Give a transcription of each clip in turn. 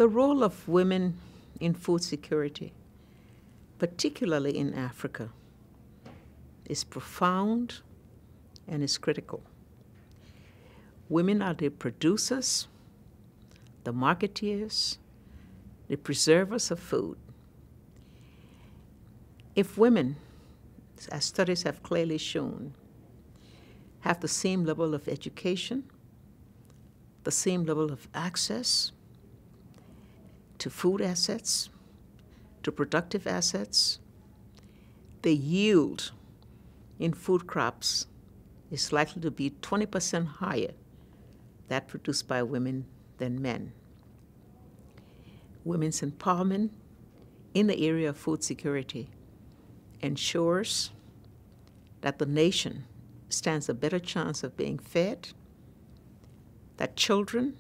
The role of women in food security, particularly in Africa, is profound and is critical. Women are the producers, the marketeers, the preservers of food. If women, as studies have clearly shown, have the same level of education, the same level of access to food assets, to productive assets, the yield in food crops is likely to be 20% higher that produced by women than men. Women's empowerment in the area of food security ensures that the nation stands a better chance of being fed, that children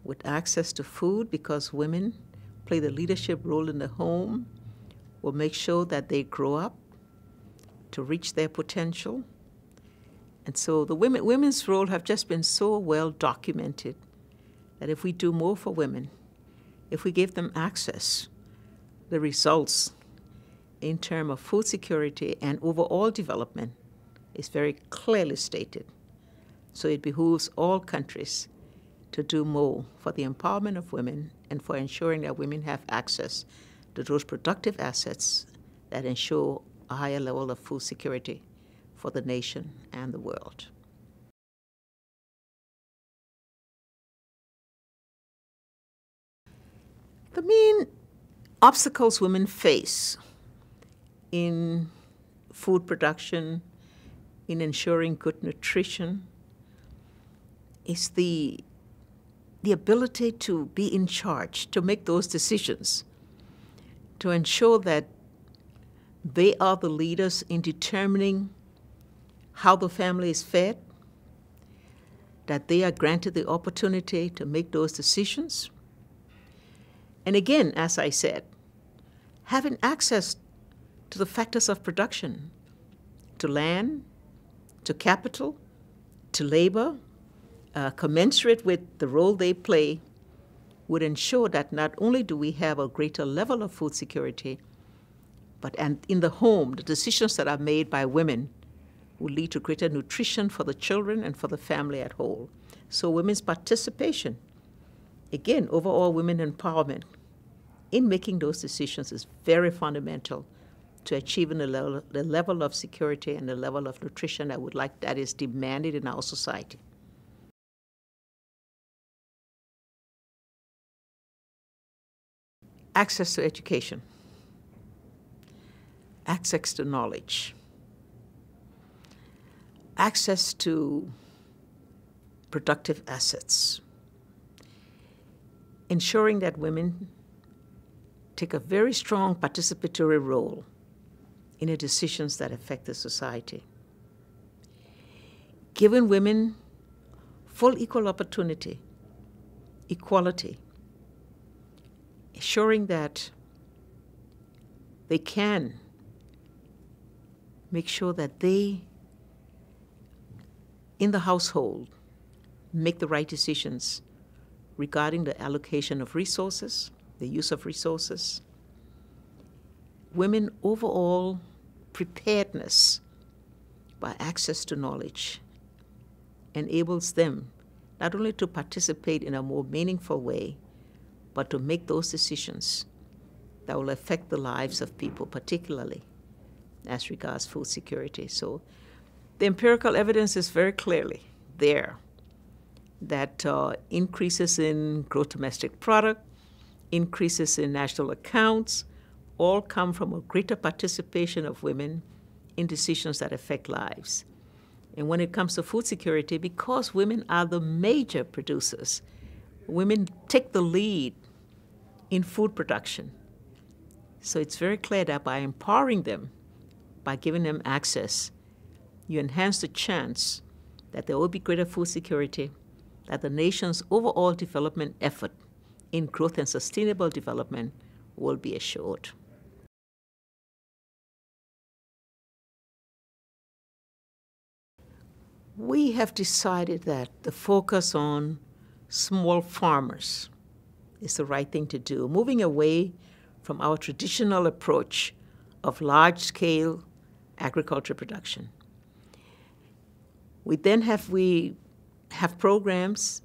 with access to food, because women play the leadership role in the home, will make sure that they grow up to reach their potential. And so the women's role have just been so well documented that if we do more for women, if we give them access, the results in terms of food security and overall development is very clearly stated. So it behooves all countries to do more for the empowerment of women and for ensuring that women have access to those productive assets that ensure a higher level of food security for the nation and the world. The main obstacles women face in food production, in ensuring good nutrition, is the ability to be in charge, to make those decisions, to ensure that they are the leaders in determining how the family is fed, that they are granted the opportunity to make those decisions. And again, as I said, having access to the factors of production, to land, to capital, to labor, commensurate with the role they play, would ensure that not only do we have a greater level of food security, but and in the home, the decisions that are made by women will lead to greater nutrition for the children and for the family at whole. So women's participation, again, overall women empowerment in making those decisions is very fundamental to achieving the level of security and the level of nutrition that is demanded in our society. Access to education, access to knowledge, access to productive assets, ensuring that women take a very strong participatory role in the decisions that affect the society, giving women full equal opportunity, equality, ensuring that they can make sure that they, in the household, make the right decisions regarding the allocation of resources, the use of resources. Women overall preparedness by access to knowledge enables them not only to participate in a more meaningful way, but to make those decisions that will affect the lives of people, particularly as regards food security. So the empirical evidence is very clearly there that increases in gross domestic product, increases in national accounts, all come from a greater participation of women in decisions that affect lives. And when it comes to food security, because women are the major producers, women take the lead in food production. So it's very clear that by empowering them, by giving them access, you enhance the chance that there will be greater food security, that the nation's overall development effort in growth and sustainable development will be assured. We have decided that the focus on small farmers is the right thing to do, moving away from our traditional approach of large-scale agriculture production. We have programs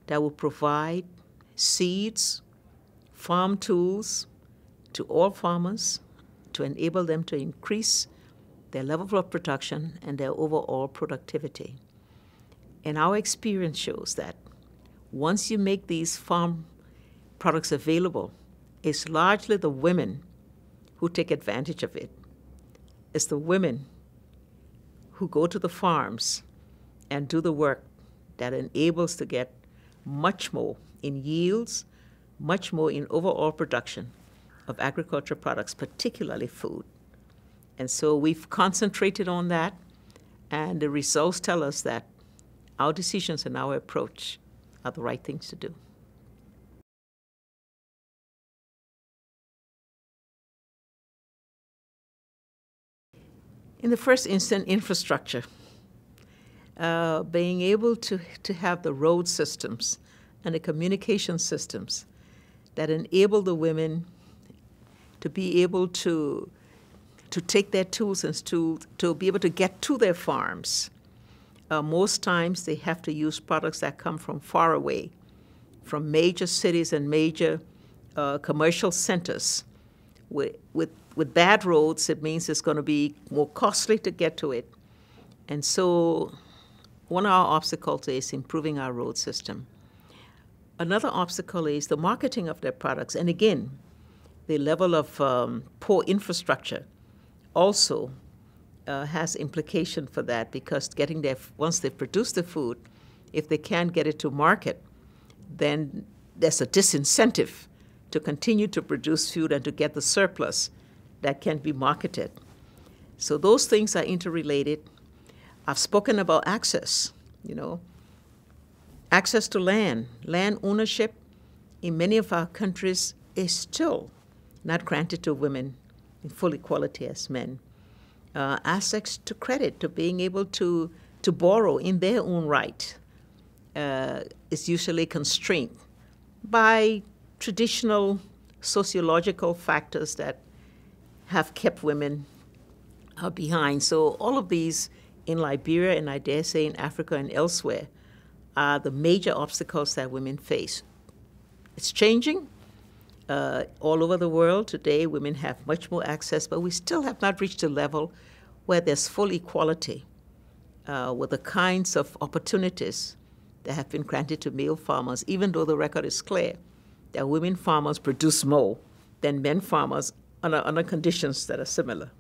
that will provide seeds, farm tools to all farmers to enable them to increase their level of production and their overall productivity. And our experience shows that once you make these farm products available, it's largely the women who take advantage of it. It's the women who go to the farms and do the work that enables to get much more in yields, much more in overall production of agriculture products, particularly food. And so we've concentrated on that, and the results tell us that our decisions and our approach are the right things to do. In the first instance, infrastructure. Being able to have the road systems and the communication systems that enable the women to be able to take their tools and to be able to get to their farms. Most times they have to use products that come from far away, from major cities and major commercial centers. With bad roads, it means it's going to be more costly to get to it. And so one of our obstacles is improving our road system. Another obstacle is the marketing of their products. And again, the level of poor infrastructure also has implication for that, because getting there, once they've produced the food, if they can't get it to market, then there's a disincentive to continue to produce food and to get the surplus that can be marketed. So those things are interrelated. I've spoken about access, access to land. Land ownership in many of our countries is still not granted to women in full equality as men. Access to credit, to being able to borrow in their own right, is usually constrained by traditional sociological factors that have kept women behind. So all of these in Liberia, and I dare say in Africa and elsewhere, are the major obstacles that women face. It's changing. All over the world today, women have much more access, but we still have not reached a level where there's full equality with the kinds of opportunities that have been granted to male farmers, even though the record is clear that women farmers produce more than men farmers under conditions that are similar.